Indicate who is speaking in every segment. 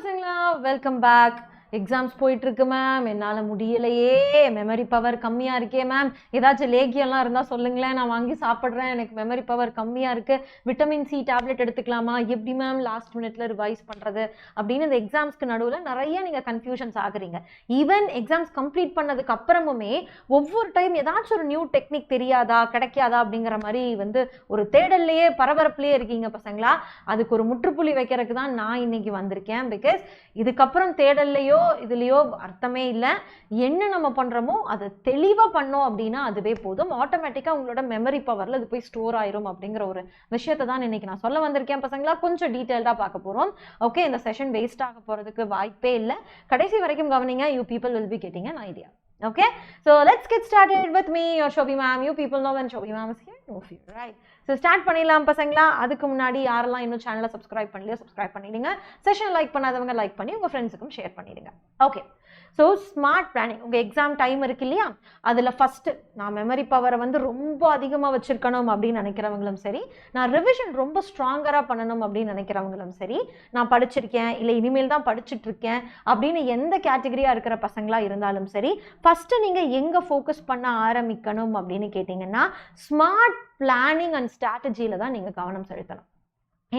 Speaker 1: பசங்களா welcome back. Exams போயிட்டுருக்கு ma'am, என்னால் முடியலையே, மெமரி பவர் கம்மியாக இருக்கே மேம், ஏதாச்சும் லேகியெல்லாம் இருந்தால் சொல்லுங்களேன், நான் வாங்கி சாப்பிட்றேன், எனக்கு மெமரி பவர் கம்மியாக இருக்குது, விட்டமின் சி டேப்லெட் எடுத்துக்கலாமா, எப்படி மேம் லாஸ்ட் மினிட்ல ரிவைஸ் பண்ணுறது அப்படின்னு இந்த எக்ஸாம்ஸ்க்கு நடுவில் நிறைய நீங்கள் கன்ஃபியூஷன்ஸ் ஆகுறீங்க. ஈவன் எக்ஸாம்ஸ் கம்ப்ளீட் பண்ணதுக்கு அப்புறமுமே ஒவ்வொரு டைம் ஏதாச்சும் ஒரு நியூ டெக்னிக் தெரியாதா கிடைக்காதா அப்படிங்கிற மாதிரி வந்து ஒரு தேடல்லையே பரபரப்புலேயே இருக்கீங்க பசங்களா. அதுக்கு ஒரு முற்றுப்புள்ளி வைக்கிறதுக்கு தான் நான் இன்னைக்கு வந்திருக்கேன். பிகாஸ் இதுக்கப்புறம் தேடல்லையோ இதுலயோ அர்த்தமே இல்லை. என்ன நம்ம பண்றோமோ அதை தெளிவா பண்ணோம் அப்படின்னா அதுவே போதும். ஆட்டோமேட்டிக்கா உங்களோட மெமரி பவர்ல அது போய் ஸ்டோர் ஆயிரும் அப்படிங்கிற ஒரு விஷயத்தை தான் இன்னைக்கு நான் சொல்ல வந்திருக்கேன் பசங்களா. கொஞ்சம் டீட்டெயில்டா பார்க்க போறோம். ஓகே, இந்த செஷன் வேஸ்ட் ஆக போறதுக்கு வாய்ப்பே இல்லை. கடைசி வரைக்கும் கவனிங்க. You people will be getting an idea. Okay, so let's get started with me, your Shobhi ma'am. You people know when Shobhi ma'am is here, no fear, right? So start பண்ணிடலாம் பசங்களா. அதுக்கு முன்னாடி யாரெல்லாம் இன்னும் சேனலை சப்ஸ்கிரைப் பண்ணலையோ சப்ஸ்கிரைப் பண்ணிடுங்க. Session like பண்ணாதவங்க like பண்ணி உங்கள் ஃப்ரெண்ட்ஸுக்கும் ஷேர் பண்ணிடுங்க. Okay, so smart planning. உங்கள் எக்ஸாம் டைம் இருக்கு இல்லையா, அதில் ஃபஸ்ட்டு நான் மெமரி பவரை வந்து ரொம்ப அதிகமாக வச்சுருக்கணும் அப்படின்னு நினைக்கிறவங்களும் சரி, நான் ரிவிஷன் ரொம்ப ஸ்ட்ராங்கராக பண்ணணும் அப்படின்னு நினைக்கிறவங்களும் சரி, நான் படிச்சிருக்கேன் இல்லை இனிமேல் தான் படிச்சுட்டு இருக்கேன் அப்படின்னு எந்த கேட்டகரியாக இருக்கிற பசங்களாக இருந்தாலும் சரி, ஃபஸ்ட்டு நீங்கள் எங்கே ஃபோக்கஸ் பண்ண ஆரம்பிக்கணும் அப்படின்னு கேட்டிங்கன்னா ஸ்மார்ட் பிளானிங் அண்ட் ஸ்ட்ராட்டஜியில் தான் நீங்கள் கவனம் செலுத்தணும்.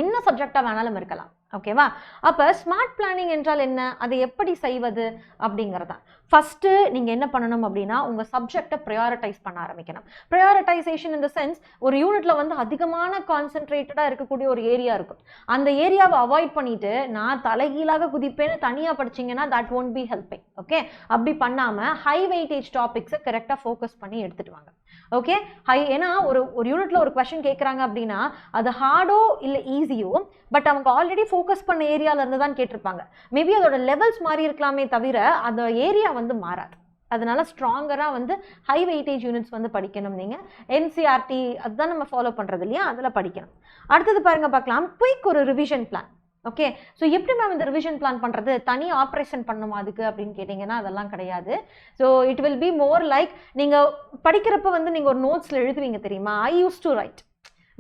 Speaker 1: என்ன சப்ஜெக்டாக வேணாலும் இருக்கலாம். ஓகேவா? அப்போ ஸ்மார்ட் பிளானிங் என்றால் என்ன, அதை எப்படி செய்வது அப்படிங்கிறதா. ஃபஸ்ட்டு நீங்கள் என்ன பண்ணணும் அப்படின்னா உங்கள் சப்ஜெக்டை ப்ரையாரிட்டைஸ் பண்ண ஆரம்பிக்கணும். ப்ரையாரிட்டைசேஷன் இன் த சென்ஸ், ஒரு யூனிட்டில் வந்து அதிகமான கான்சென்ட்ரேட்டடாக இருக்கக்கூடிய ஒரு ஏரியா இருக்கும். அந்த ஏரியாவை அவாய்ட் பண்ணிட்டு நான் தலைகீழாக குதிப்பேன்னு தனியாக படிச்சிங்கன்னா that won't be helping. Okay, அப்படி பண்ணாமல் ஹை வெயிட்டேஜ் டாபிக்ஸை கரெக்டாக ஃபோக்கஸ் பண்ணி எடுத்துகிட்டு வாங்க. ஓகே, ஏன்னா ஒரு யூனிட்ல ஒரு கொஸ்டின் கேட்குறாங்க அப்படின்னா அது ஹார்டோ இல்லை ஈஸியோ, பட் அவங்க ஆல்ரெடி ஃபோக்கஸ் பண்ண ஏரியால இருந்து தான் கேட்டிருப்பாங்க. மேபி அதோட லெவல்ஸ் மாறி இருக்கலாமே தவிர அந்த ஏரியா வந்து மாறாது. அதனால ஸ்ட்ராங்கராக வந்து ஹை வெயிட்டேஜ் யூனிட்ஸ் வந்து படிக்கணும். நீங்கள் என்சிஆர்டி அதுதான் நம்ம ஃபாலோ பண்ணுறது இல்லையா, அதில் படிக்கணும். அடுத்தது பாருங்க பார்க்கலாம், குயிக் ஒரு ரிவிஷன் பிளான். ஓகே, ஸோ எப்படி மேம் இந்த ரிவிஷன் பிளான் பண்ணுறது, தனி ஆப்ரேஷன் பண்ணணுமா அதுக்கு அப்படின்னு கேட்டிங்கன்னா அதெல்லாம் கிடையாது. So it will be more like, நீங்கள் படிக்கிறப்ப வந்து நீங்கள் ஒரு நோட்ஸில் எழுதுவீங்க தெரியுமா. I use to write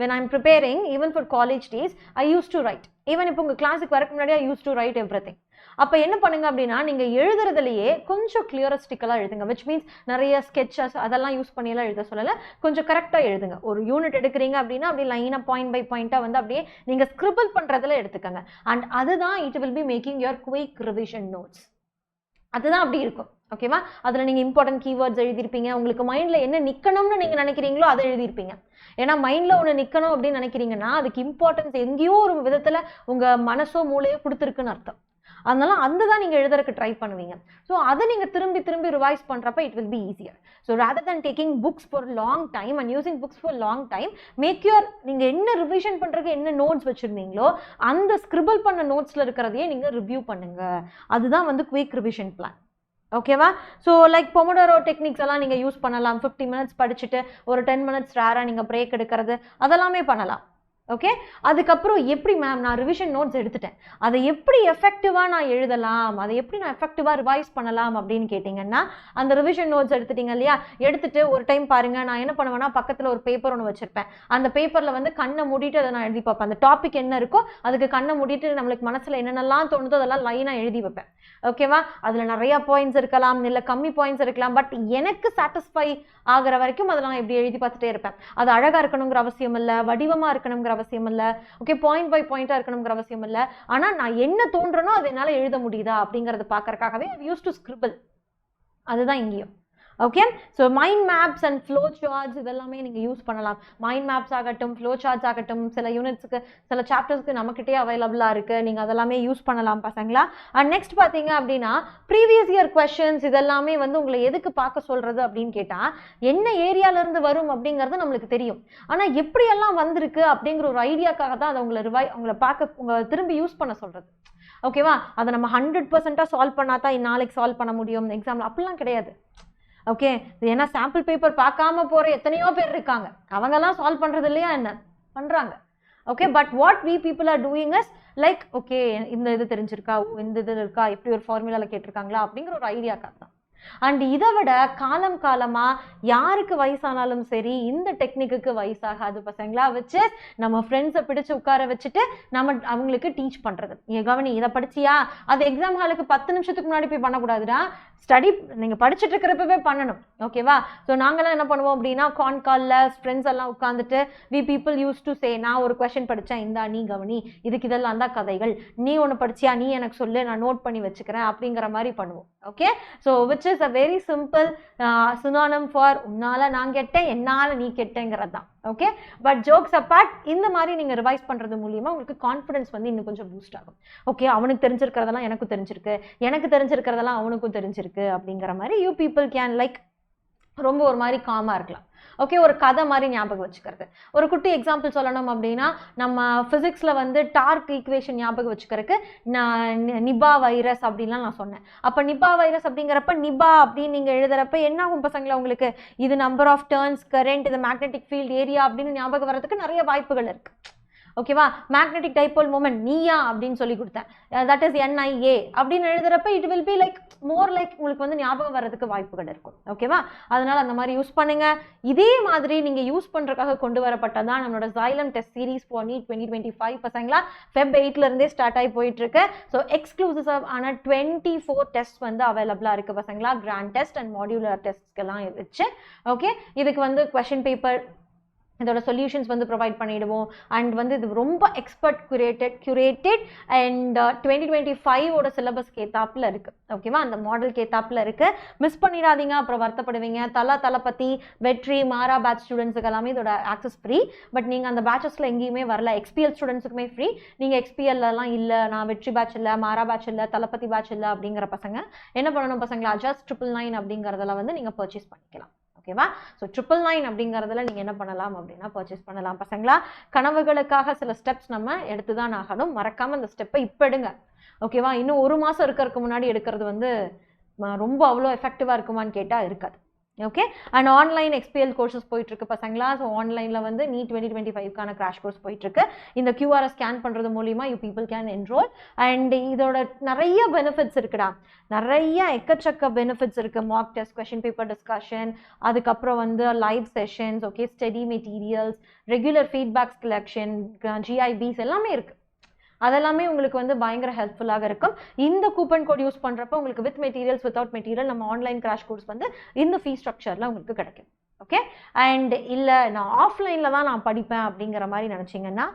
Speaker 1: when I'm preparing even for college days, I used to write. Even இப்போ உங்கள் கிளாஸுக்கு வரக்கு முன்னாடி I used to write everything. அப்போ என்ன பண்ணுங்க அப்படின்னா நீங்கள் எழுதுறதுலையே கொஞ்சம் கிளியரிஸ்டிக்கலாக எழுதுங்க. விச் மீன்ஸ் நிறைய ஸ்கெச்சஸ் அதெல்லாம் யூஸ் பண்ணியெல்லாம் எழுத சொல்லலை, கொஞ்சம் கரெக்டாக எழுதுங்க. ஒரு யூனிட் எடுக்கிறீங்க அப்படின்னா அப்படியே லைனாக பாயிண்ட் பை பாயிண்ட்டாக வந்து அப்படியே நீங்கள் ஸ்கிரிபிள் பண்ணுறதுல எடுத்துக்கங்க. அண்ட் அதுதான் it will be making your quick revision notes. அதுதான் அப்படி இருக்கும். ஓகேவா? அதில் நீங்கள் இம்பார்ட்டன்ட் கீவேர்ட்ஸ் எழுதியிருப்பீங்க. உங்களுக்கு மைண்டில் என்ன நிற்கணும்னு நீங்கள் நினைக்கிறீங்களோ அதை எழுதியிருப்பீங்க. ஏன்னா மைண்டில் ஒன்று நிற்கணும் அப்படின்னு நினைக்கிறீங்கன்னா அதுக்கு இம்பார்ட்டன்ஸ் எங்கேயோ ஒரு விதத்தில் உங்கள் மனசோ மூளையோ கொடுத்துருக்குன்னு அர்த்தம். அதனால அந்த தான் நீங்கள் எழுதுறதுக்கு ட்ரை பண்ணுவீங்க. ஸோ அதை நீங்கள் திரும்பி திரும்பி ரிவைஸ் பண்ணுறப்ப it will be easier. So rather than taking books for long time and using books for long time, make your நீங்கள் என்ன ரிவிஷன் பண்ணுறதுக்கு என்ன நோட்ஸ் வச்சுருந்தீங்களோ அந்த ஸ்கிரிபிள் பண்ண நோட்ஸில் இருக்கிறதையே நீங்கள் ரிவ்யூ பண்ணுங்க. அதுதான் வந்து குயிக் ரிவிஷன் பிளான். ஓகேவா? ஸோ லைக் பொமோடோரோ டெக்னிக்ஸ் எல்லாம் நீங்கள் யூஸ் பண்ணலாம். 50 minutes படிச்சுட்டு ஒரு 10 minutes ரேராக நீங்கள் பிரேக் எடுக்கிறது அதெல்லாமே பண்ணலாம். ஓகே, அதுக்கப்புறம் எப்படி மேம் நான் ரிவிஷன் நோட்ஸ் எடுத்துட்டேன், அதை எப்படி எஃபெக்டிவாக நான் எழுதலாம், அதை எப்படி நான் எஃபெக்டிவாக ரிவைஸ் பண்ணலாம் அப்படின்னு கேட்டிங்கன்னா அந்த ரிவிஷன் நோட்ஸ் எடுத்துட்டீங்க இல்லையா, எடுத்துட்டு ஒரு டைம் பாருங்கள். நான் என்ன பண்ணுவேன்னா பக்கத்தில் ஒரு பேப்பர் ஒன்று வச்சுருப்பேன். அந்த பேப்பரில் வந்து கண்ணை மூடிட்டு அதை நான் எழுதி பார்ப்பேன். அந்த டாபிக் என்ன இருக்கோ அதுக்கு கண்ணை மூடிட்டு நம்மளுக்கு மனசில் என்னென்னலாம் தோணுதோ அதெல்லாம் லைனாக எழுதி வைப்பேன். ஓகேவா? அதில் நிறையா பாயிண்ட்ஸ் இருக்கலாம், இல்லை கம்மி பாயிண்ட்ஸ் இருக்கலாம், பட் எனக்கு சாட்டிஸ்ஃபை ஆகிற வரைக்கும் அதை நான் இப்படி எழுதி பார்த்துட்டே இருப்பேன். அது அழகாக இருக்கணுங்கிற அவசியம் இல்லை, வடிவமாக இருக்கணுங்கிற அவசியம் இல்லை, ஓகே பாயிண்ட் பை பாயிண்டாக இருக்கணுங்கிற அவசியம் இல்லை. ஆனால் நான் என்ன தோன்றனோ அதை என்னால் எழுத முடியுதா அப்படிங்கிறத பார்க்கறதுக்காகவே ஐ யூஸ் டு ஸ்கிரிபிள். அதுதான் இங்கேயும். Okay, so mind maps and flow charts இதெல்லாமே நீங்கள் யூஸ் பண்ணலாம். மைண்ட் மேப்ஸ் ஆகட்டும், ஃப்ளோ சார்ட்ஸ் ஆகட்டும், சில யூனிட்ஸுக்கு சில சாப்டர்ஸ்க்கு நம்மக்கிட்டே அவைலபிளாக இருக்குது. நீங்கள் அதெல்லாமே யூஸ் பண்ணலாம் பசங்களா. அண்ட் நெக்ஸ்ட் பார்த்தீங்க அப்படின்னா ப்ரீவியஸ் இயர் கொஸ்டின்ஸ் இதெல்லாமே வந்து உங்களை எதுக்கு பார்க்க சொல்கிறது அப்படின்னு கேட்டால் என்ன ஏரியாவிலேருந்து வரும் அப்படிங்கிறது நம்மளுக்கு தெரியும். ஆனால் எப்படியெல்லாம் வந்திருக்கு அப்படிங்கிற ஒரு ஐடியாக்காக தான் அதை உங்களை பார்க்க உங்களை திரும்பி யூஸ் பண்ண சொல்கிறது. ஓகேவா? அதை நம்ம 100% சால்வ் பண்ணால் தான் நாளைக்கு சால்வ் பண்ண முடியும் எக்ஸாமில், அப்படிலாம் கிடையாது. ஓகே, ஏன்னா சாம்பிள் பேப்பர் பார்க்காம போகிற எத்தனையோ பேர் இருக்காங்க, அவங்கெல்லாம் சால்வ் பண்ணுறது இல்லையா என்ன பண்ணுறாங்க. Okay, but what we people are doing is like okay இந்த இது தெரிஞ்சிருக்கா, இந்த இது இருக்கா, எப்படி ஒரு ஃபார்முலாவில் கேட்டிருக்காங்களா அப்படிங்கிற ஒரு ஐடியாக்காக தான். அண்ட் இதை விட காலம் காலமாக யாருக்கு வயசானாலும் சரி இந்த டெக்னிக்கு வயசாகாது பசங்களா, வச்சு நம்ம ஃப்ரெண்ட்ஸை பிடிச்சு உட்கார வச்சுட்டு நம்ம அவங்களுக்கு டீச் பண்ணுறது. கவனி, இதை படிச்சியா, அது எக்ஸாம் ஹாலுக்கு 10 நிமிஷத்துக்கு முன்னாடி போய் பண்ணக்கூடாதுடா, ஸ்டடி நீங்கள் படிச்சுட்டு இருக்கிறப்பவே பண்ணணும். ஓகேவா? ஸோ நாங்களாம் என்ன பண்ணுவோம் அப்படின்னா, கான் காலில் ஃப்ரெண்ட்ஸ் எல்லாம் உட்காந்துட்டு we people use to say, நான் ஒரு கொஸ்டின் படித்தேன், இந்தா நீ கவனி, இதுக்கு இதெல்லாம் தான் கதைகள், நீ ஒன்று படிச்சியா, நீ எனக்கு சொல்லு, நான் நோட் பண்ணி வச்சுக்கிறேன் அப்படிங்கிற மாதிரி பண்ணுவோம். Okay, so which is a very simple synonym for உன்னால நான் கெட்டேன், என்னால் நீ கெட்டேங்கிறது தான். ஓகே, பட் ஜோக்ஸ் அப்பார்ட், இந்த மாதிரி நீங்கள் ரிவைஸ் பண்ணுறது மூலியமாக உங்களுக்கு கான்ஃபிடன்ஸ் வந்து இன்னும் கொஞ்சம் பூஸ்ட் ஆகும். ஓகே, அவனுக்கு தெரிஞ்சிருக்கிறதெல்லாம் எனக்கும் தெரிஞ்சிருக்கு, எனக்கு தெரிஞ்சிருக்கிறதெல்லாம் அவனுக்கும் தெரிஞ்சிருக்கு அப்படிங்கிற மாதிரி யூ பீப்புள் கேன் லைக் ரொம்ப ஒரு மாதிரி காமாக இருக்கலாம். ஓகே, ஒரு கதை மாதிரி ஞாபகம் வச்சுக்கிறது. ஒரு குட்டி எக்ஸாம்பிள் சொல்லணும் அப்படின்னா, நம்ம ஃபிசிக்ஸில் வந்து டார்க் ஈக்குவேஷன் ஞாபகம் வச்சுக்கிறதுக்கு நான் நிபா வைரஸ் அப்படின்லாம் நான் சொன்னேன். அப்போ நிபா வைரஸ் அப்படிங்கிறப்ப நிபா அப்படின்னு நீங்கள் எழுதுறப்ப என்ன ஆகும் பசங்களா, உங்களுக்கு இது நம்பர் ஆஃப் டர்ன்ஸ், கரண்ட், இது மேக்னெட்டிக் ஃபீல்ட் ஏரியா அப்படின்னு ஞாபகம் வர்றதுக்கு நிறைய வாய்ப்புகள் இருக்குது. ஓகேவா? மேக்னெட்டிக் டைபோல் மூமெண்ட் நீயா அப்படின்னு சொல்லி கொடுத்தேன், தட் இஸ் NIA அப்படின்னு எழுதுறப்ப it will be like more like உங்களுக்கு வந்து ஞாபகம் வர்றதுக்கு வாய்ப்புகள் இருக்கும். ஓகேவா? அதனால அந்த மாதிரி யூஸ் பண்ணுங்க. இதே மாதிரி நீங்க யூஸ் பண்றதுக்காக கொண்டு வரப்பட்டதான் நம்மளோட Xylem test series for NEET 2025 பசங்களா. Feb 8ல இருந்தே ஸ்டார்ட் ஆகி போயிட்டு இருக்கு. ஸோ எக்ஸ்க்ளூசிவ் ஆன 24 டெஸ்ட் வந்து அவைலபிளா இருக்கு பசங்களா, கிராண்ட் டெஸ்ட் அண்ட் மாடியுலர் டெஸ்ட்ஸ்க்கெல்லாம் வச்சு. ஓகே, இதுக்கு வந்து கொஸ்டின் பேப்பர், இதோட சொல்யூஷன்ஸ் வந்து ப்ரொவைட் பண்ணிடுவோம். அண்ட் வந்து இது ரொம்ப எக்ஸ்பர்ட் கியூரேட்டட் அண்ட் 2025ஓட சிலபஸ்க்கு ஏத்தாப்பில் இருக்குது. ஓகேவா? அந்த மாடலுக்கு ஏத்தாப்பில் இருக்குது. மிஸ் பண்ணிடாதீங்க, அப்புறம் வருத்தப்படுவீங்க. தளபதி, வெற்றி, மாரா பேட்ச் ஸ்டூடெண்ட்ஸுக்கு எல்லாமே இதோட ஆக்சஸ் ஃப்ரீ. பட் நீங்கள் அந்த பேட்சஸில் எங்கேயுமே வரல. XPL ஸ்டூடெண்ட்ஸுக்குமே ஃப்ரீ. நீங்கள் XPLலாம் இல்லை, நான் வெற்றி பேட்ச் இல்லை, மாரா பேட்ச் இல்லை, தளபதி பேட்ச் இல்லை அப்படிங்கிற பசங்க என்ன பண்ணணும் பசங்களா, just 999 அப்படிங்கிறதுல வந்து நீங்கள் பர்ச்சேஸ் பண்ணிக்கலாம். ஓகேவா? ஸோ 999 அப்படிங்கிறதுல நீங்கள் என்ன பண்ணலாம் அப்படின்னா பர்ச்சேஸ் பண்ணலாம் பசங்களா. கனவுகளுக்காக சில ஸ்டெப்ஸ் நம்ம எடுத்து தான் ஆகணும். மறக்காமல் அந்த ஸ்டெப்பை இப்போ எடுங்க. ஓகேவா? இன்னும் 1 மாதம் இருக்கிறதுக்கு முன்னாடி எடுக்கிறது வந்து ரொம்ப அவ்வளோ எஃபெக்டிவாக இருக்குமான்னு கேட்டால் இருக்காது. Okay, and online XPL courses போயிட்டுருக்கு பசங்களா. ஸோ ஆன்லைனில் வந்து NEET 2025க்கான கிராஷ் கோர்ஸ் போயிட்டுருக்கு. இந்த QR ஸ்கேன் பண்ணுறது மூலிமா you people can enrol. And இதோட நிறைய பெனிஃபிட்ஸ் இருக்குடா, நிறைய எக்கச்சக்க பெனிஃபிட்ஸ் இருக்குது. Mark test, question paper discussion, அதுக்கப்புறம் வந்து live sessions, okay, study materials, regular feedbacks collection, GIBs எல்லாமே இருக்குது. அதெல்லாமே உங்களுக்கு வந்து பயங்கர ஹெல்ப்ஃபுல்லாக இருக்கும். இந்த கூப்பன் கோட் யூஸ் பண்ணுறப்ப உங்களுக்கு வித் மெட்டீரியல்ஸ், வித்தவுட் மெட்டீரியல் நம்ம ஆன்லைன் கிராஷ் கோர்ஸ் வந்து இந்த ஃபீ ஸ்ட்ரக்சரில் உங்களுக்கு கிடைக்கும். ஓகே, அண்ட் இல்லை நான் ஆஃப்லைனில் தான் நான் படிப்பேன் அப்படிங்கிற மாதிரி நினச்சிங்கன்னா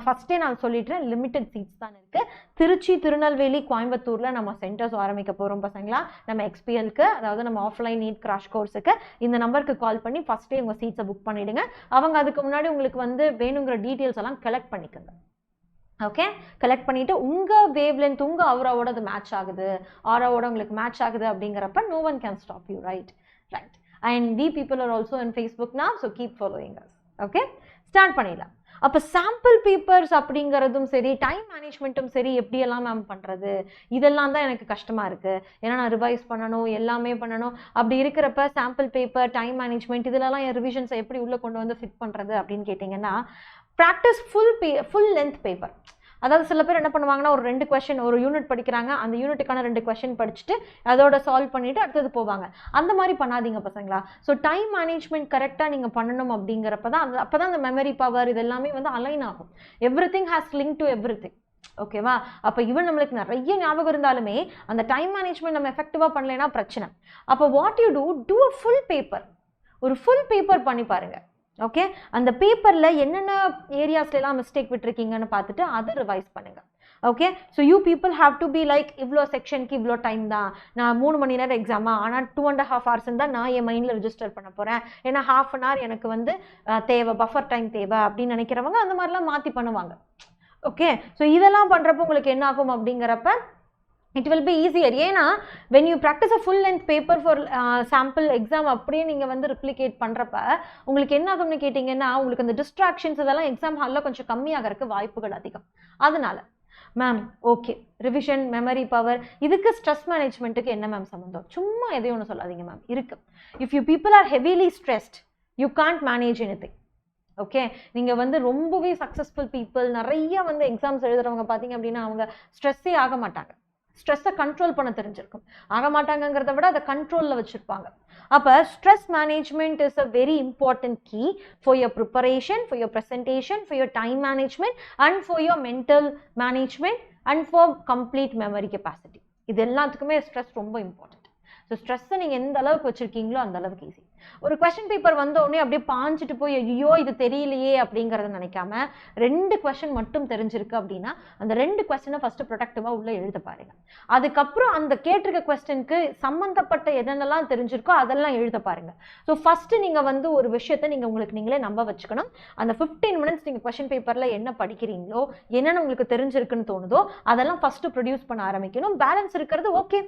Speaker 1: ஃபஸ்ட்டே நான் சொல்லிடுறேன், லிமிட்டட் சீட்ஸ் தான் இருக்குது. திருச்சி, திருநெல்வேலி, கோயம்புத்தூரில் நம்ம சென்டர்ஸ் ஆரம்பிக்க போகிறோம் பசங்களா. நம்ம XPLக்கு, அதாவது நம்ம ஆஃப்லைன் NEET கிராஷ் கோர்ஸுக்கு இந்த நம்பருக்கு கால் பண்ணி ஃபஸ்ட்டே உங்கள் சீட்ஸை புக் பண்ணிவிடுங்க. அவங்க அதுக்கு முன்னாடி உங்களுக்கு வந்து வேணுங்கிற டீட்டெயில்ஸ் எல்லாம் கலெக்ட் பண்ணிக்கோங்க. ஓகே, கலெக்ட் பண்ணிவிட்டு உங்கள் வேவ் லென்த், உங்கள் ஆராவோட அது மேட்ச் ஆகுது, ஆராவோட உங்களுக்கு மேட்ச் ஆகுது அப்படிங்கிறப்ப no one can stop you, right? And we people are also on Facebook now, so keep following us. Okay, start பண்ணிடலாம். அப்போ சாம்பிள் பேப்பர்ஸ் அப்படிங்கிறதும் சரி, டைம் மேனேஜ்மெண்ட்டும் சரி, எப்படியெல்லாம் மேம் பண்ணுறது, இதெல்லாம் தான் எனக்கு கஷ்டமாக இருக்குது. ஏன்னா நான் ரிவைஸ் பண்ணணும், எல்லாமே பண்ணணும். அப்படி இருக்கிறப்ப சாம்பிள் பேப்பர், டைம் மேனேஜ்மெண்ட், இதிலலாம் என் ரிவிஷன்ஸை எப்படி உள்ளே கொண்டு வந்து ஃபிட் பண்ணுறது அப்படின்னு கேட்டிங்கன்னா, ப்ராக்டிஸ் ஃபுல் லென்த் பேப்பர். அதாவது சில பேர் என்ன பண்ணுவாங்கன்னா, ஒரு 2 கொஸ்டின், ஒரு யூனிட் படிக்கிறாங்க, அந்த யூனிட்டுக்கான 2 கொஸ்டின் படிச்சுட்டு அதோட சால்வ் பண்ணிவிட்டு அடுத்தது போவாங்க. அந்த மாதிரி பண்ணாதீங்க பசங்களா. ஸோ டைம் மேனேஜ்மெண்ட் கரெக்டாக நீங்கள் பண்ணணும் அப்படிங்கிறப்ப தான் அப்போ தான் அந்த மெமரி பவர் இது எல்லாமே வந்து அலைன் ஆகும். Everything has link to everything. ஓகேவா? அப்போ ஈவன் நம்மளுக்கு நிறைய ஞாபகம் இருந்தாலுமே அந்த டைம் மேனேஜ்மெண்ட் நம்ம எஃபெக்டிவாக பண்ணலைன்னா பிரச்சனை. அப்போ what you do a full paper, ஒரு ஃபுல் பேப்பர் பண்ணி பாருங்கள். ஓகே, அந்த பேப்பரில் என்னென்ன ஏரியாஸ்லாம் மிஸ்டேக் விட்டுருக்கீங்கன்னு பார்த்துட்டு அதை ரிவைஸ் பண்ணுங்கள். Okay, so you people have to be like, இவ்வளோ செக்ஷனுக்கு இவ்வளோ டைம் தான், நான் 3 மணி நேரம் எக்ஸாமா, ஆனால் 2.5 hours தான் நான் என் மைண்டில் ரிஜிஸ்டர் பண்ண போகிறேன், ஏன்னா 1/2 hour எனக்கு வந்து தேவை, பஃபர் டைம் தேவை அப்படின்னு நினைக்கிறவங்க அந்த மாதிரிலாம் மாற்றி பண்ணுவாங்க. ஓகே, ஸோ இதெல்லாம் பண்ணுறப்போ உங்களுக்கு என்ன ஆகும் அப்படிங்கிறப்ப it will be easier. ஏன்னா when you practice a full length paper for sample exam அப்படியே நீங்கள் வந்து ரிப்ளிகேட் பண்ணுறப்ப உங்களுக்கு என்ன ஆகும்னு கேட்டிங்கன்னா, உங்களுக்கு அந்த டிஸ்ட்ராக்ஷன்ஸ் இதெல்லாம் எக்ஸாம் ஹாலில் கொஞ்சம் கம்மியாகிறதுக்கு வாய்ப்புகள் அதிகம். அதனால ma'am okay, revision, memory power, இதுக்கு ஸ்ட்ரெஸ் மேனேஜ்மெண்ட்டுக்கு என்ன மேம் சம்மந்தம்? சும்மா எதையும் ஒன்று சொல்லாதீங்க மேம், இருக்கு. If you people are heavily stressed, you can't manage anything. Okay, நீங்கள் வந்து ரொம்பவே சக்ஸஸ்ஃபுல் பீப்புள், நிறைய வந்து எக்ஸாம்ஸ் எழுதுறவங்க பார்த்தீங்க அப்படின்னா அவங்க ஸ்ட்ரெஸ்ஸே ஆக மாட்டாங்க. ஸ்ட்ரெஸ்ஸை கண்ட்ரோல் பண்ண தெரிஞ்சிருக்கும். ஆக மாட்டாங்கிறத விட அதை கண்ட்ரோலில் வச்சுருப்பாங்க. அப்போ stress management is a very important key for your preparation, for your presentation, for your time management and for your mental management and for complete memory capacity. இது எல்லாத்துக்குமே ஸ்ட்ரெஸ் ரொம்ப இம்பார்ட்டன்ட். ஸோ ஸ்ட்ரெஸ்ஸை நீங்கள் எந்த அளவுக்கு வச்சுருக்கீங்களோ அந்த அளவுக்கு ஈஸி. ஒரு கொஸ்டின் பேப்பர் வந்தோடனே அப்படியே பாஞ்சிட்டு போய் ஐயோ இது தெரியலையே அப்படிங்கிறத நினைக்காம 2 கொஸ்டின் மட்டும் தெரிஞ்சிருக்கு அப்படின்னா அந்த 2 கொஸ்டினை ஃபர்ஸ்ட் ப்ரொடக்டிவாக உள்ள எழுத பாருங்க. அதுக்கப்புறம் அந்த கேட்டிருக்க கொஸ்டினுக்கு சம்மந்தப்பட்ட என்னென்னலாம் தெரிஞ்சிருக்கோ அதெல்லாம் எழுத பாருங்க. ஸோ ஃபர்ஸ்ட் நீங்கள் வந்து ஒரு விஷயத்தை நீங்கள் உங்களுக்கு நீங்களே நம்ப வச்சுக்கணும். அந்த 15 மினிட்ஸ் நீங்கள் கொஸ்டின் பேப்பரில் என்ன படிக்கிறீங்களோ, என்னென்ன உங்களுக்கு தெரிஞ்சிருக்குன்னு தோணுதோ அதெல்லாம் ஃபர்ஸ்ட் ப்ரொடியூஸ் பண்ண ஆரம்பிக்கணும். பேலன்ஸ் இருக்கிறது ஓகே,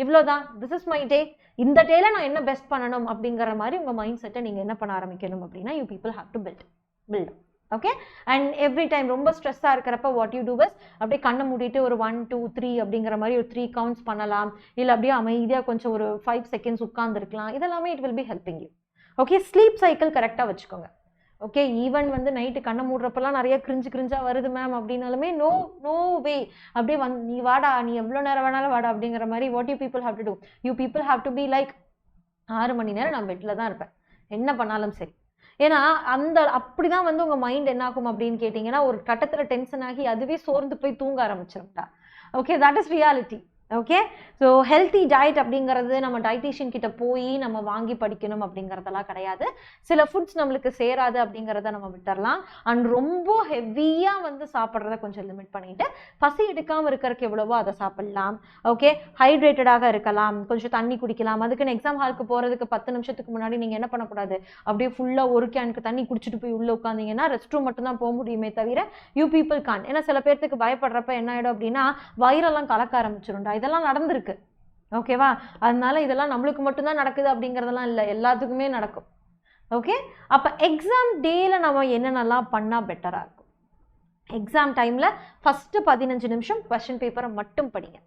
Speaker 1: இவ்வளோதான், திஸ் இஸ் மை டே, இந்த டேல நான் என்ன பெஸ்ட் பண்ணணும் அப்படிங்கிற மாதிரி உங்கள் மைண்ட் செட்டை நீங்கள் என்ன பண்ண ஆரம்பிக்கணும் அப்படின்னா you people have to build. Okay, and every time ரொம்ப ஸ்ட்ரெஸ்ஸாக இருக்கிறப்ப வாட் யூ டூ இஸ் அப்படியே கண்ணை மூடிட்டு ஒரு 1 2 3 அப்படிங்கிற மாதிரி ஒரு 3 கவுண்ட்ஸ் பண்ணலாம். இல்லை அப்படியே அமைதியாக கொஞ்சம் ஒரு 5 செகண்ட்ஸ் உட்காந்துருக்கலாம். இதெல்லாமே it will be helping you. Okay, sleep cycle கரெக்டாக வச்சுக்கோங்க. ஓகே, ஈவன் வந்து நைட்டு கண்ணை மூடுறப்பெல்லாம் நிறைய கிரிஞ்சா வருது மேம் அப்படின்னாலுமே நோ வே, அப்படியே நீ வாடா, நீ எவ்வளோ நேரம் வேணாலும் வாடா அப்படிங்கிற மாதிரி what you people have to do, you people have to be like 6 மணி நேரம் நான் பெட்டில் தான் இருப்பேன் என்ன பண்ணாலும் சரி. ஏன்னா அப்படிதான் வந்து உங்கள் மைண்ட் என்ன ஆகும் அப்படின்னு கேட்டிங்கன்னா ஒரு கட்டத்தில் டென்ஷன் ஆகி அதுவே சோர்ந்து போய் தூங்க ஆரம்பிச்சிரும்டா. Okay, that is reality. Okay, so healthy diet அப்படிங்கிறது நம்ம டயட்டீஷியன் கிட்ட போய் நம்ம வாங்கி படிக்கணும் அப்படிங்கிறதெல்லாம் கிடையாது. சில ஃபுட்ஸ் நம்மளுக்கு சேராது அப்படிங்கிறத நம்ம விட்டுறலாம். அண்ட் ரொம்ப ஹெவியாக வந்து சாப்பிட்றத கொஞ்சம் லிமிட் பண்ணிட்டு பசி எடுக்காமல் இருக்கிறதுக்கு எவ்வளவோ அதை சாப்பிடலாம். ஓகே, ஹைட்ரேட்டடாக இருக்கலாம், கொஞ்சம் தண்ணி குடிக்கலாம். அதுக்குன்னு எக்ஸாம் ஹாலுக்கு போகிறதுக்கு 10 நிமிஷத்துக்கு முன்னாடி நீங்கள் என்ன பண்ணக்கூடாது, அப்படியே ஃபுல்லாக ஒரு கேனுக்கு தண்ணி குடிச்சிட்டு போய் உள்ளே உட்காந்திங்கன்னா ரெஸ்ட் ரூம் மட்டும்தான் போக முடியுமே தவிர யூ பீப்புள் கான். ஏன்னா சில பேர்த்துக்கு பயப்படுறப்ப என்ன ஆகிடும் அப்படின்னா வயிறெல்லாம் கலக்க ஆரம்பிச்சிரும்டா. இதெல்லாம் நடந்திருக்கு. ஓகேவா, அதனால இதெல்லாம் நம்மளுக்கு மட்டும்தான் நடக்குது அப்படிங்கிறதெல்லாம் இல்லை, எல்லாத்துக்குமே நடக்கும். ஓகே, அப்போ எக்ஸாம் டேல நம்ம என்னென்னலாம் பண்ணால் பெட்டராக இருக்கும். எக்ஸாம் டைமில் ஃபஸ்ட்டு 15 நிமிஷம் கொஸ்டின் பேப்பரை மட்டும் படிங்க.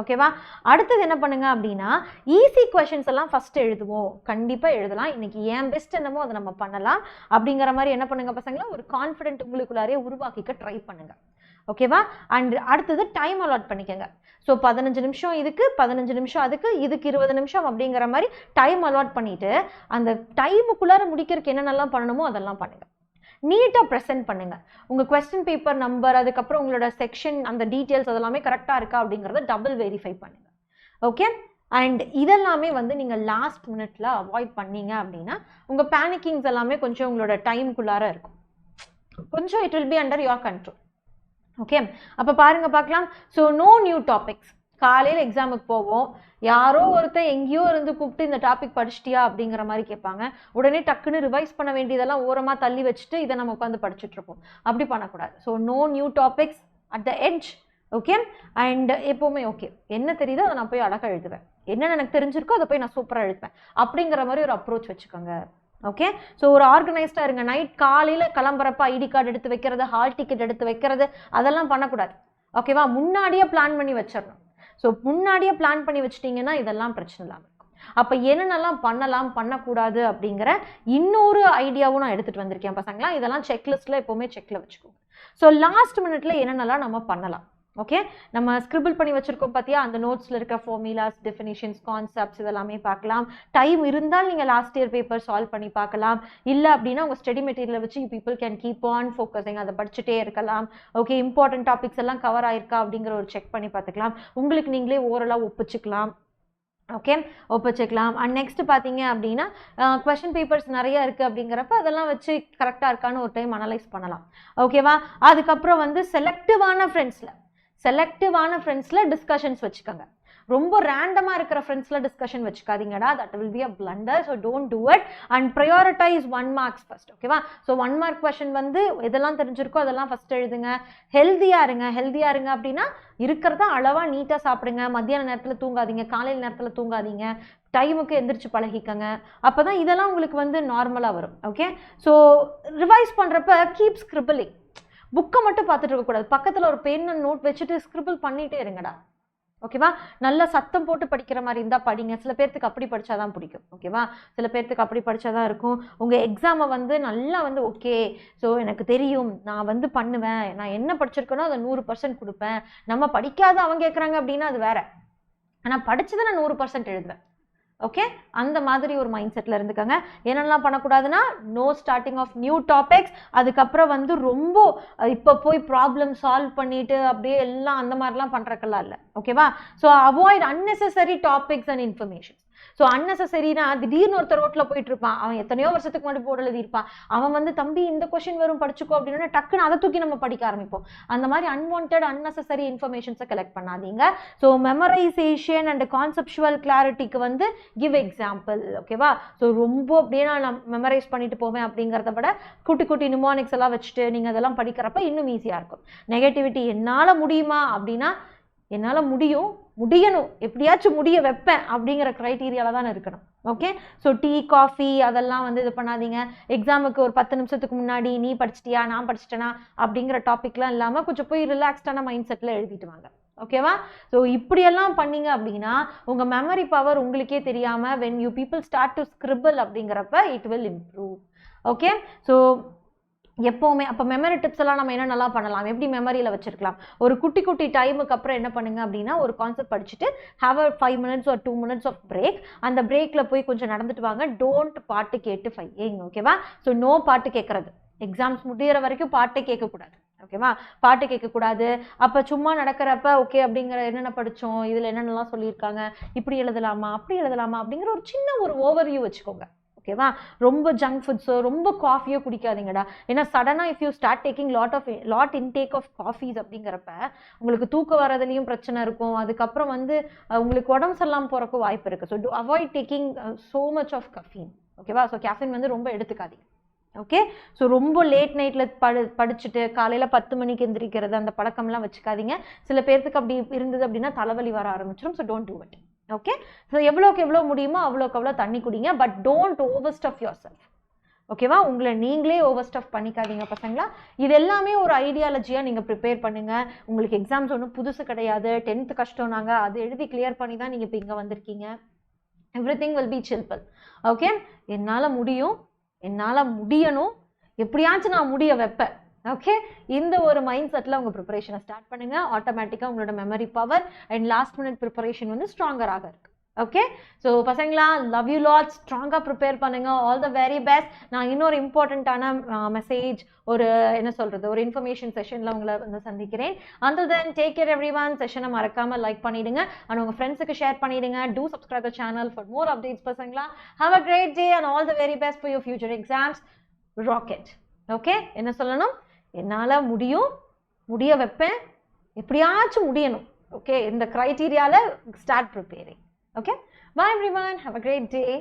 Speaker 1: ஓகேவா, அடுத்தது என்ன பண்ணுங்க அப்படின்னா ஈஸி கொஷின்ஸ் எல்லாம் ஃபர்ஸ்ட் எழுதுவோம். கண்டிப்பாக எழுதலாம். இன்னைக்கு ஏன் பெஸ்ட் என்னமோ அதை நம்ம பண்ணலாம் அப்படிங்கிற மாதிரி என்ன பண்ணுங்க பசங்களா, ஒரு கான்ஃபிடென்ட் உங்களுக்குள்ளாரே உருவாக்கிக்க ட்ரை பண்ணுங்க. ஓகேவா, அண்ட் அடுத்தது டைம் அலாட் பண்ணிக்கங்க. ஸோ 15 நிமிஷம் இதுக்கு, 15 நிமிஷம் அதுக்கு, இதுக்கு 20 நிமிஷம் அப்படிங்கிற மாதிரி டைம் அலாட் பண்ணிட்டு அந்த டைமுக்குள்ளார முடிக்கிறதுக்கு என்னென்னலாம் பண்ணணுமோ அதெல்லாம் பண்ணுங்க. நீட்டாக ப்ரெசென்ட் பண்ணுங்க. உங்கள் கொஸ்டின் பேப்பர் நம்பர், அதுக்கப்புறம் உங்களோட செக்ஷன், அந்த டீட்டெயில்ஸ் அதெல்லாமே கரெக்டாக இருக்கா அப்படிங்கிறத டபுள் வெரிஃபை பண்ணுங்க. ஓகே, அண்ட் இதெல்லாமே வந்து நீங்கள் லாஸ்ட் மினிட்ல அவாய்ட் பண்ணீங்க அப்படின்னா உங்கள் பேனிக்கிங்ஸ் எல்லாமே கொஞ்சம் உங்களோட டைமுக்குள்ளார இருக்கும். கொஞ்சம் it will be under your control. Okay, அப்போ பாருங்க பார்க்கலாம். So no new topics. காலையில் எக்ஸாமுக்கு போவோம், யாரோ ஒருத்தர் எங்கேயோ இருந்து கூப்பிட்டு இந்த டாபிக் படிச்சிட்டியா அப்படிங்கிற மாதிரி கேட்பாங்க. உடனே டக்குன்னு ரிவைஸ் பண்ண வேண்டியதெல்லாம் ஓரமாக தள்ளி வச்சுட்டு இதை நம்ம உட்காந்து படிச்சுட்டு இருப்போம். அப்படி பண்ணக்கூடாது. So no new topics at the edge. Okay, and எப்போவுமே ஓகே என்ன தெரியுதோ அதை நான் போய் அழகாக எழுதுவேன், என்னென்ன எனக்கு தெரிஞ்சிருக்கோ அதை போய் நான் சூப்பராக எழுதுவேன் அப்படிங்கிற மாதிரி ஒரு அப்ரோச் வச்சுக்கோங்க. ஓகே, ஸோ ஒரு ஆர்கனைஸ்டாக இருங்க. நைட் காலையில் கிளம்புறப்ப ஐடி கார்டு எடுத்து வைக்கிறது, ஹால் டிக்கெட் எடுத்து வைக்கிறது அதெல்லாம் பண்ணக்கூடாது. ஓகேவா, முன்னாடியே பிளான் பண்ணி வச்சிடணும். ஸோ முன்னாடியே பிளான் பண்ணி வச்சிட்டிங்கன்னா இதெல்லாம் பிரச்சனை இல்லாமல் இருக்கும். அப்போ என்னென்னலாம் பண்ணலாம் பண்ணக்கூடாது அப்படிங்கிற இன்னொரு ஐடியாவும் நான் எடுத்துகிட்டு வந்திருக்கேன் பசங்களா. இதெல்லாம் செக்லிஸ்ட்டில் எப்போவுமே செக்கில் வச்சுக்கோங்க. ஸோ லாஸ்ட் மினிட்ல என்னென்னலாம் நம்ம பண்ணலாம். ஓகே, நம்ம ஸ்கிரிபிள் பண்ணி வச்சிருக்கோம் பார்த்தியா, அந்த நோட்ஸில் இருக்க ஃபார்முலாஸ், டெஃபினிஷன்ஸ், கான்செப்ட்ஸ் இதெல்லாமே பார்க்கலாம். டைம் இருந்தால் நீங்கள் லாஸ்ட் இயர் பேப்பர் சால்வ் பண்ணி பார்க்கலாம். இல்லை அப்படின்னா உங்கள் ஸ்டடி மெட்டீரியலை வச்சு people can keep on focusing, அதை படிச்சுட்டே இருக்கலாம். ஓகே, இம்பார்ட்டன்ட் டாபிக்ஸ் எல்லாம் கவர் ஆயிருக்கா அப்படிங்கிற ஒரு செக் பண்ணி பார்த்துக்கலாம். உங்களுக்கு நீங்களே ஓரலாக ஒப்பிச்சுக்கலாம். ஓகே, ஒப்பிச்சுக்கலாம். அண்ட் நெக்ஸ்ட் பார்த்தீங்க அப்படின்னா கொஸ்டின் பேப்பர்ஸ் நிறைய இருக்குது அப்படிங்கிறப்ப அதெல்லாம் வச்சு கரெக்டாக இருக்கான்னு ஒரு டைம் அனலைஸ் பண்ணலாம். ஓகேவா, அதுக்கப்புறம் வந்து செலக்டிவான ஃப்ரெண்ட்ஸில் டிஸ்கஷன்ஸ் வச்சுக்கோங்க. ரொம்ப ரேண்டமாக இருக்கிற ஃப்ரெண்ட்ஸில் டிஸ்கஷன் வச்சுக்காதீங்கடா, that will be a blunder. So don't do it and prioritise 1 marks first. ஓகேவா, ஸோ 1 மார்க் கொஸ்டின் வந்து எதெல்லாம் தெரிஞ்சிருக்கோ அதெல்லாம் ஃபர்ஸ்ட் எழுதுங்க. ஹெல்த்தியாக இருங்க அப்படின்னா இருக்கிறதா அளவாக நீட்டாக சாப்பிடுங்க. மத்தியான நேரத்தில் தூங்காதீங்க, காலையில் நேரத்தில் தூங்காதீங்க, டைமுக்கு எந்திரிச்சு பழகிக்கங்க. அப்போ தான் இதெல்லாம் உங்களுக்கு வந்து நார்மலாக வரும். ஓகே, ஸோ ரிவைஸ் பண்ணுறப்ப கீப் ஸ்கிரிபிளிங். புக்கை மட்டும் பார்த்துட்டு இருக்கக்கூடாது, பக்கத்தில் ஒரு பென் அண்ட் நோட் வச்சுட்டு ஸ்கிரிபிள் பண்ணிகிட்டே இருங்கடா. ஓகேவா? நல்ல சத்தம் போட்டு படிக்கிற மாதிரி இருந்தால் படிங்க. சில பேர்த்துக்கு அப்படி படித்தாதான் பிடிக்கும். ஓகேவா? சில பேர்த்துக்கு அப்படி படித்தாதான் இருக்கும். உங்கள் எக்ஸாமை வந்து நல்லா வந்து ஓகே, ஸோ எனக்கு தெரியும், நான் வந்து பண்ணுவேன், நான் என்ன படிச்சிருக்கேனோ அதை 100% கொடுப்பேன். நம்ம படிக்காத அவங்க கேட்குறாங்க அப்படின்னா அது வேற. ஆனால் படித்ததை நான் 100% எழுதுவேன். ஓகே, அந்த மாதிரி ஒரு மைண்ட் செட்டில் இருந்துக்கங்க. என்னென்னலாம் பண்ணக்கூடாதுன்னா, no starting of new topics. அதுக்கப்புறம் வந்து ரொம்ப இப்போ போய் ப்ராப்ளம் சால்வ் பண்ணிட்டு அப்படியே எல்லாம் அந்த மாதிரிலாம் பண்ணுறக்கெல்லாம் இல்லை. ஓகேவா? So avoid unnecessary topics and information. So அன்னெசரினா திடீர்னு ஒருத்தர் ரோட்டில் போயிட்டு இருப்பான், அவன் எத்தனையோ வருஷத்துக்கு முன்னாடி போர்டு எழுதியிருப்பான், அவன் வந்து தம்பி இந்த கொஸ்டின் வரும் படிச்சுக்கோ அப்படின்னா டக்குன்னு அதை தூக்கி நம்ம படிக்க ஆரம்பிப்போம். அந்த மாதிரி அன்வான்ட் அன்னெசரி இன்ஃபர்மேஷன்ஸை கலெக்ட் பண்ணாதீங்க. ஸோ மெமரைசேஷன் அண்ட் கான்செப்சுவல் கிளாரிட்டிக்கு வந்து கிவ் எக்ஸாம்பிள். ஓகேவா? ஸோ ரொம்ப அப்படியே நான் மெமரைஸ் பண்ணிட்டு போவேன் அப்படிங்கிறத விட குட்டி குட்டி நிமோனிக்ஸ் எல்லாம் வச்சுட்டு நீங்கள் அதெல்லாம் படிக்கிறப்ப இன்னும் ஈஸியாக இருக்கும். நெகட்டிவிட்டி என்னால் முடியுமா அப்படின்னா, என்னால் முடியணும், எப்படியாச்சும் முடிய வைப்பேன் அப்படிங்கிற க்ரைட்டீரியாவில் தான் இருக்கணும். ஓகே, ஸோ டீ காஃபி அதெல்லாம் வந்து இது பண்ணாதீங்க. எக்ஸாமுக்கு ஒரு 10 நிமிஷத்துக்கு முன்னாடி நீ படிச்சிட்டியா நான் படிச்சிட்டேனா அப்படிங்கிற டாபிக்லாம் இல்லாமல் கொஞ்சம் போய் ரிலாக்ஸ்டான மைண்ட் செட்டில் எழுதிட்டு வாங்க. ஓகேவா? ஸோ இப்படியெல்லாம் பண்ணீங்க அப்படின்னா உங்கள் மெமரி பவர் உங்களுக்கே தெரியாமல் when you people start to scribble அப்படிங்கிறப்ப it will improve. Okay, so எப்போவுமே அப்போ மெமரி டிப்ஸ் எல்லாம் நம்ம என்ன நல்லா பண்ணலாம், எப்படி மெமரியில் வச்சிருக்கலாம். ஒரு குட்டி குட்டி டைமுக்கு அப்புறம் என்ன பண்ணுங்க அப்படின்னா, ஒரு கான்செப்ட் படிச்சுட்டு have a 5 minutes or 2 minutes of break. அந்த பிரேக்கில் போய் கொஞ்சம் நடந்துட்டு வாங்க. டோன்ட் பாட்டு கேட்டு ஃபையிங். ஓகேவா? ஸோ நோ பாட்டு கேட்கறது. எக்ஸாம்ஸ் முடிகிற வரைக்கும் பாட்டே கேட்கக்கூடாது. ஓகேவா? பாட்டு கேட்கக்கூடாது. அப்போ சும்மா நடக்கிறப்ப ஓகே அப்படிங்கிற என்னென்ன படித்தோம், இதில் என்னென்னலாம் சொல்லியிருக்காங்க, இப்படி எழுதலாமா அப்படி எழுதலாமா அப்படிங்கிற ஒரு சின்ன ஒரு ஓவர்வியூ வச்சுக்கோங்க. ஓகேவா? ரொம்ப ஜங்க் ஃபுட்ஸோ ரொம்ப காஃபியோ குடிக்காதீங்கடா. ஏன்னா சடனாக if you start taking lot intake of coffees அப்படிங்கிறப்ப உங்களுக்கு தூக்கம் வரதுலேயும் பிரச்சனை இருக்கும். அதுக்கப்புறம் வந்து உங்களுக்கு உடம்பு சரியில்லாமல் போகிறக்கும் வாய்ப்பு இருக்குது. So avoid taking so much of caffeine. ஓகேவா? ஸோ கேஃபின் வந்து ரொம்ப எடுத்துக்காதீங்க. ஓகே, ஸோ ரொம்ப லேட் நைட்டில் படிச்சுட்டு காலையில் 10 மணிக்கு எந்திரிக்கிறது அந்த பழக்கம்லாம் வச்சுக்காதீங்க. சில பேர்த்துக்கு அப்படி இருந்தது அப்படின்னா தலைவலி வர ஆரம்பிச்சிடும். So don't do it. Okay, so எவ்வளோக்கு எவ்வளோ முடியுமோ அவ்வளோக்கு அவ்வளோ தண்ணி குடிங்க. But don't over stuff your self. ஓகேவா? உங்களை நீங்களே ஓவர் ஸ்டஃப் பண்ணிக்காதீங்க பசங்களா. இது எல்லாமே ஒரு ஐடியாலஜியாக நீங்கள் ப்ரிப்பேர் பண்ணுங்கள். உங்களுக்கு எக்ஸாம்ஸ் ஒன்றும் புதுசு கிடையாது. 10th கஷ்டம் நாங்கள் அது எழுதி கிளியர் பண்ணி தான் நீங்கள் இப்போ இங்கே வந்திருக்கீங்க. Everything will be simple. Okay, என்னால் முடியும், என்னால் முடியணும், எப்படியாச்சும் நான் முடிய வைப்பேன். ஓகே, இந்த ஒரு மைண்ட் செட்டில் உங்கள் ப்ரிப்பரேஷனை ஸ்டார்ட் பண்ணுங்கள். ஆட்டோமேட்டிக்காக உங்களோட memory power and last minute preparation வந்து ஸ்ட்ராங்கராக இருக்குது. ஓகே, ஸோ பசங்களா, லவ் யூ லாட். ஸ்ட்ராங்காக ப்ரிப்பேர் பண்ணுங்கள். All the very best. நான் இன்னொரு இம்பார்ட்டண்ட்டான மெசேஜ், ஒரு என்ன சொல்கிறது, ஒரு இன்ஃபர்மேஷன் செஷனில் உங்களை வந்து சந்திக்கிறேன். Until then take care everyone. செஷனை மறக்காமல் லைக் பண்ணிவிடுங்க அண்ட் உங்கள் ஃப்ரெண்ட்ஸுக்கு ஷேர் பண்ணிவிடுங்க. Do subscribe the channel for more updates பசங்களா. Have a great day and all the very best for your future exams. Rocket. Okay, என்ன சொல்லணும், என்னால் முடிய வைப்பேன், எப்படியாச்சும் முடியணும். ஓகே, இந்த க்ரைட்டீரியாவில் start preparing. Okay, bye everyone, have a great day.